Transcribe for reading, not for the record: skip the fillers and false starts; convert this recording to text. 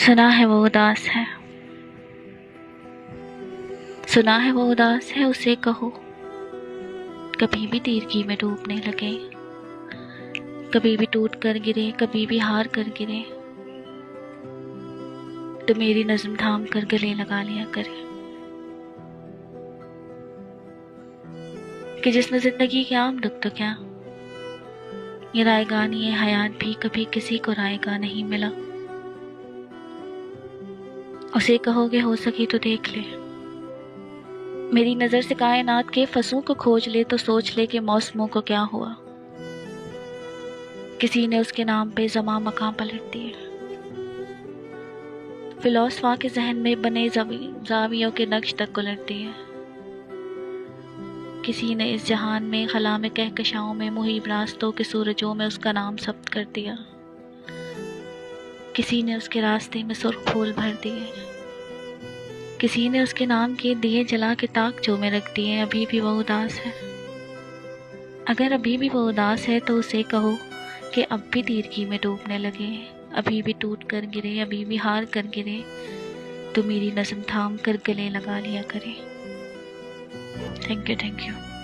सुना है वो उदास है, सुना है वो उदास है, उसे कहो कभी भी तीरगी में डूबने लगे, कभी भी टूट कर गिरे, कभी भी हार कर गिरे, तो मेरी नज़्म थाम कर गले लगा लिया करे। कि जिसने जिंदगी के आम दुख तो क्या, ये रायगानी ये हयात भी कभी किसी को रायगा नहीं मिला। उसे कहोगे हो सके तो देख ले, मेरी नज़र से कायनात के फसलों को खोज ले, तो सोच ले कि मौसमों को क्या हुआ। किसी ने उसके नाम पे ज़मा मकां पलट दिए, फिलोसफा के जहन में बने जावियों के नक्श तक उलट दिए। किसी ने इस जहान में खला में कहकशाओं में मुहीब रास्तों के सूरजों में उसका नाम सब्त कर दिया। किसी ने उसके रास्ते में सुर्ख फूल भर दिए, किसी ने उसके नाम के दिए जला के ताकचों में रख दिए। अभी भी वो उदास है, अगर अभी भी वो उदास है तो उसे कहो कि अब भी तीरगी में डूबने लगे, अभी भी टूट कर गिरे, अभी भी हार कर गिरे, तो मेरी नज़्म थाम कर गले लगा लिया करे। Thank you.